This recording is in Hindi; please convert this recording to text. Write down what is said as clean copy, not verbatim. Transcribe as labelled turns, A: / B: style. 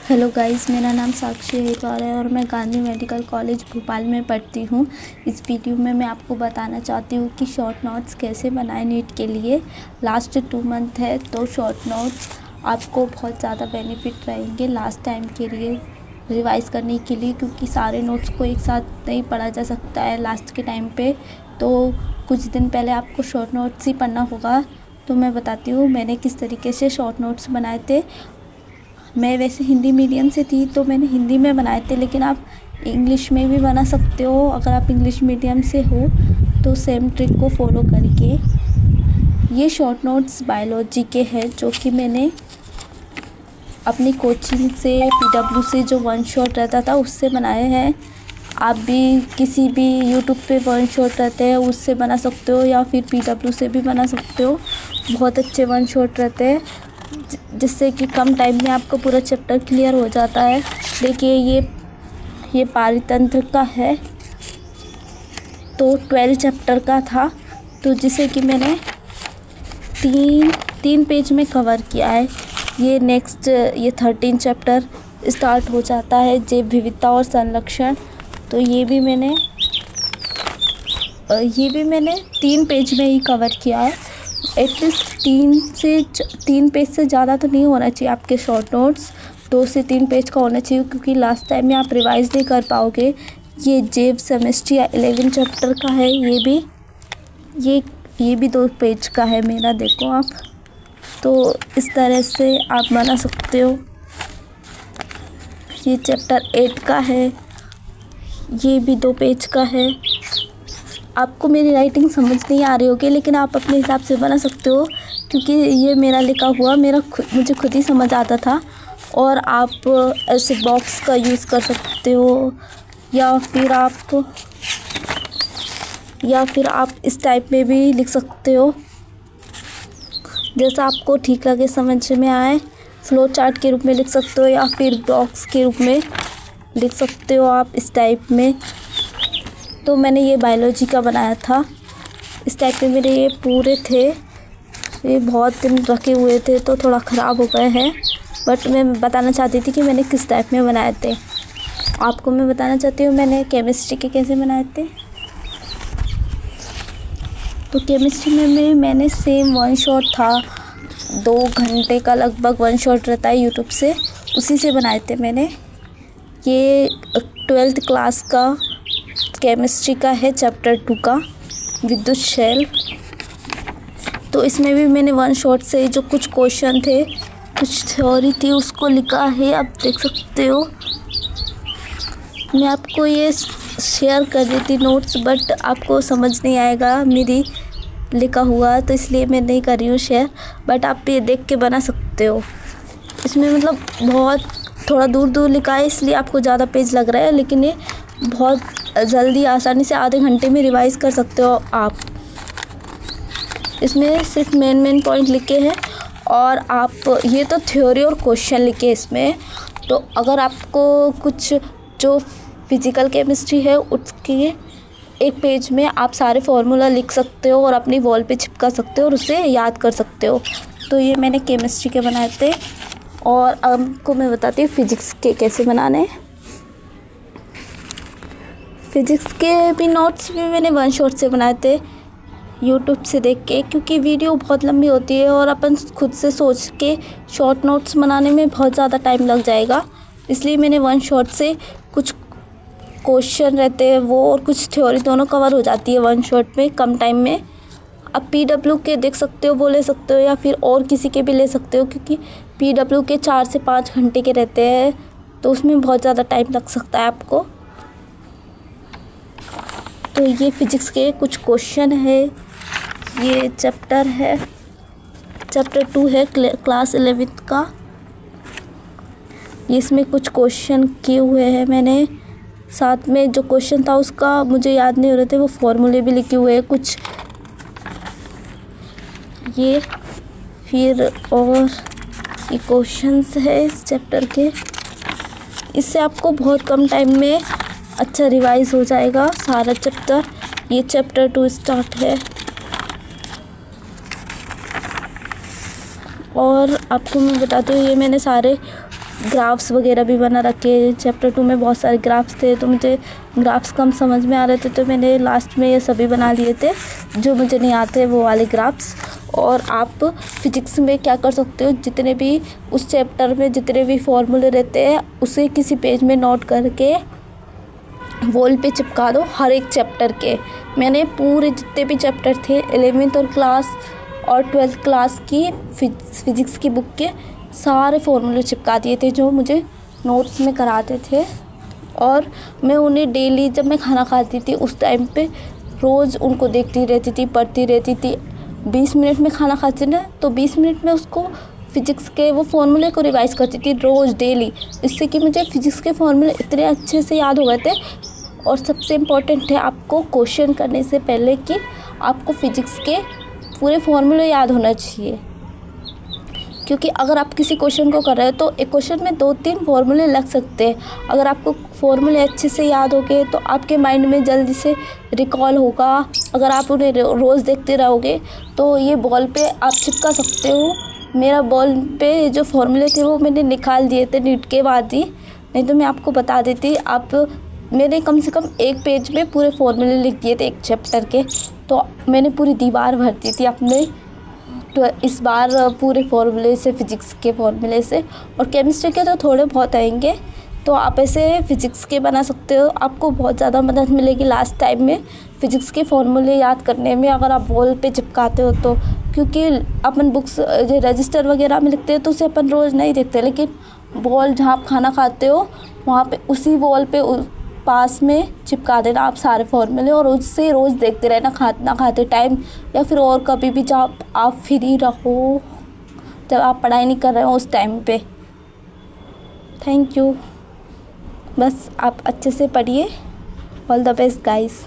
A: हेलो गाइस, मेरा नाम साक्षी अहिरवार है और मैं गांधी मेडिकल कॉलेज भोपाल में पढ़ती हूँ। इस वीडियो में मैं आपको बताना चाहती हूँ कि शॉर्ट नोट्स कैसे बनाएं नीट के लिए। लास्ट 2 मंथ है तो शॉर्ट नोट्स आपको बहुत ज़्यादा बेनिफिट रहेंगे लास्ट टाइम के लिए रिवाइज़ करने के लिए, क्योंकि सारे नोट्स को एक साथ नहीं पढ़ा जा सकता है लास्ट के टाइम पे। तो कुछ दिन पहले आपको शॉर्ट नोट्स ही पढ़ना होगा। तो मैं बताती हूँ मैंने किस तरीके से शॉर्ट नोट्स बनाए थे। मैं वैसे हिंदी मीडियम से थी तो मैंने हिंदी में बनाए थे, लेकिन आप इंग्लिश में भी बना सकते हो। अगर आप इंग्लिश मीडियम से हो तो सेम ट्रिक को फॉलो करके। ये शॉर्ट नोट्स बायोलॉजी के हैं जो कि मैंने अपनी कोचिंग से पीडब्ल्यू से जो वन शॉट रहता था उससे बनाए हैं। आप भी किसी भी यूट्यूब पे वन शॉट रहते हैं उससे बना सकते हो, या फिर पीडब्ल्यू से भी बना सकते हो। बहुत अच्छे वन शॉट रहते हैं जिससे कि कम टाइम में आपका पूरा चैप्टर क्लियर हो जाता है। देखिए ये पारितंत्र का है, तो 12 चैप्टर का था, तो जिसे कि मैंने तीन पेज में कवर किया है। ये 13 चैप्टर स्टार्ट हो जाता है, जैव विविधता और संरक्षण। तो ये भी मैंने 3 पेज में ही कवर किया है। एटलीस्ट 3 पेज से ज़्यादा तो नहीं होना चाहिए आपके शॉर्ट नोट्स, 2 से 3 पेज का होना चाहिए, क्योंकि लास्ट टाइम में आप रिवाइज़ नहीं कर पाओगे। ये जैव केमिस्ट्री 11 चैप्टर का है। ये भी 2 पेज का है मेरा, देखो आप। तो इस तरह से आप बना सकते हो। ये चैप्टर 8 का है, ये भी 2 पेज का है। आपको मेरी राइटिंग समझ नहीं आ रही होगी, लेकिन आप अपने हिसाब से बना सकते हो, क्योंकि ये मेरा लिखा हुआ मुझे खुद ही समझ आता था। और आप ऐसे बॉक्स का यूज़ कर सकते हो, या फिर आप इस टाइप में भी लिख सकते हो, जैसा आपको ठीक लगे समझ में आए। फ्लो चार्ट के रूप में लिख सकते हो, या फिर बॉक्स के रूप में लिख सकते हो आप इस टाइप में। तो मैंने ये बायोलॉजी का बनाया था। इस टाइप में मेरे ये पूरे थे। ये बहुत दिन रखे हुए थे तो थोड़ा ख़राब हो गए हैं, बट मैं बताना चाहती थी कि मैंने किस टाइप में बनाए थे। आपको मैं बताना चाहती हूँ मैंने केमिस्ट्री के कैसे बनाए थे। तो केमिस्ट्री में मैंने सेम वन शॉट था, 2 घंटे का लगभग वन शॉट रहता है यूट्यूब से, उसी से बनाए थे मैंने। ये 12th क्लास का केमिस्ट्री का है, चैप्टर 2 का विद्युत शेल। तो इसमें भी मैंने वन शॉट से जो कुछ क्वेश्चन थे, कुछ थ्योरी थी, उसको लिखा है, आप देख सकते हो। मैं आपको ये शेयर कर देती नोट्स, बट आपको समझ नहीं आएगा मेरी लिखा हुआ, तो इसलिए मैं नहीं कर रही हूँ शेयर। बट आप ये देख के बना सकते हो। इसमें मतलब बहुत थोड़ा दूर लिखा है, इसलिए आपको ज़्यादा पेज लग रहा है, लेकिन ये बहुत जल्दी आसानी से आधे घंटे में रिवाइज़ कर सकते हो आप। इसमें सिर्फ मेन पॉइंट लिखे हैं, और आप ये तो थ्योरी और क्वेश्चन लिखे इसमें। तो अगर आपको कुछ जो फिज़िकल केमिस्ट्री है उसके एक पेज में आप सारे फार्मूला लिख सकते हो और अपनी वॉल पे चिपका सकते हो और उसे याद कर सकते हो। तो ये मैंने केमिस्ट्री के बनाए थे। और अब आपको मैं बताती हूँ फिज़िक्स के कैसे बनाने। फिज़िक्स के भी नोट्स भी मैंने वन शॉट से बनाए थे यूट्यूब से देख के, क्योंकि वीडियो बहुत लंबी होती है और अपन खुद से सोच के शॉर्ट नोट्स बनाने में बहुत ज़्यादा टाइम लग जाएगा। इसलिए मैंने वन शॉट से कुछ क्वेश्चन रहते हैं वो और कुछ थ्योरी दोनों कवर हो जाती है वन शॉट में कम टाइम में। आप पीडब्ल्यू के देख सकते हो, वो ले सकते हो, या फिर और किसी के भी ले सकते हो, क्योंकि पीडब्ल्यू के 4 से 5 घंटे के रहते हैं, तो उसमें बहुत ज़्यादा टाइम लग सकता है आपको। तो ये फिज़िक्स के कुछ क्वेश्चन है। ये चैप्टर 2 है क्लास 11th का। इसमें कुछ क्वेश्चन किए हुए हैं मैंने, साथ में जो क्वेश्चन था उसका मुझे याद नहीं हो रहे थे, वो फॉर्मूले भी लिखे हुए हैं कुछ। ये फिर और ये क्वेश्चंस है इस चैप्टर के। इससे आपको बहुत कम टाइम में अच्छा रिवाइज हो जाएगा सारा चैप्टर। ये चैप्टर 2 स्टार्ट है। और आपको मैं बताती हूँ, ये मैंने सारे ग्राफ्स वगैरह भी बना रखे। चैप्टर 2 में बहुत सारे ग्राफ्स थे, तो मुझे ग्राफ्स कम समझ में आ रहे थे, तो मैंने लास्ट में ये सभी बना लिए थे जो मुझे नहीं आते वो वाले ग्राफ्स। और आप फिजिक्स में क्या कर सकते हो, जितने भी उस चैप्टर में जितने भी फॉर्मूले रहते हैं उसे किसी पेज में नोट करके वॉल पे चिपका दो हर एक चैप्टर के। मैंने पूरे जितने भी चैप्टर थे 11th क्लास और 12th क्लास की फिजिक्स की बुक के सारे फॉर्मूले चिपका दिए थे जो मुझे नोट्स में कराते थे। और मैं उन्हें डेली जब मैं खाना खाती थी उस टाइम पे रोज़ उनको देखती रहती थी, पढ़ती रहती थी। 20 मिनट में खाना खाती थी ना, तो 20 मिनट में उसको फिजिक्स के वो फॉर्मूले को रिवाइज़ करती थी रोज़ डेली। इससे कि मुझे फिजिक्स के फॉर्मूले इतने अच्छे से याद हो गए थे। और सबसे इम्पोर्टेंट है आपको क्वेश्चन करने से पहले कि आपको फिजिक्स के पूरे फॉर्मूले याद होना चाहिए, क्योंकि अगर आप किसी क्वेश्चन को कर रहे हो तो एक क्वेश्चन में 2-3 फॉर्मूले लग सकते हैं। अगर आपको फॉर्मूले अच्छे से याद हो गए तो आपके माइंड में जल्दी से रिकॉल होगा। अगर आप उन्हें रोज़ देखते रहोगे तो ये बॉल पे आप चिपका सकते हो। मेरा बॉल पे जो फॉर्मूले थे वो मैंने निकाल दिए थे नीट के बाद ही, नहीं तो मैं आपको बता देती। मैंने कम से कम एक पेज में पूरे फॉर्मूले लिख दिए थे एक चैप्टर के, तो मैंने पूरी दीवार भर दी थी अपने। तो इस बार पूरे फॉर्मूले से, फिजिक्स के फॉर्मूले से, और केमिस्ट्री के तो थोड़े बहुत आएंगे। तो आप ऐसे फिजिक्स के बना सकते हो, आपको बहुत ज़्यादा मदद मिलेगी लास्ट टाइम में फिजिक्स के फॉर्मूले याद करने में, अगर आप वॉल पे चिपकाते हो तो। क्योंकि अपन बुक्स जो रजिस्टर वगैरह में लिखते हैं तो उसे अपन रोज़ नहीं देखते, लेकिन वॉल जहाँ आप खाना खाते हो वहाँ पे उसी वॉल पे पास में चिपका देना आप सारे फॉर्मूले, और उससे रोज़ देखते रहना खाना खाते टाइम, या फिर और कभी भी जब आप फ्री रहो, जब आप पढ़ाई नहीं कर रहे हो उस टाइम पे। Thank you. बस आप अच्छे से पढ़िए। All the best guys.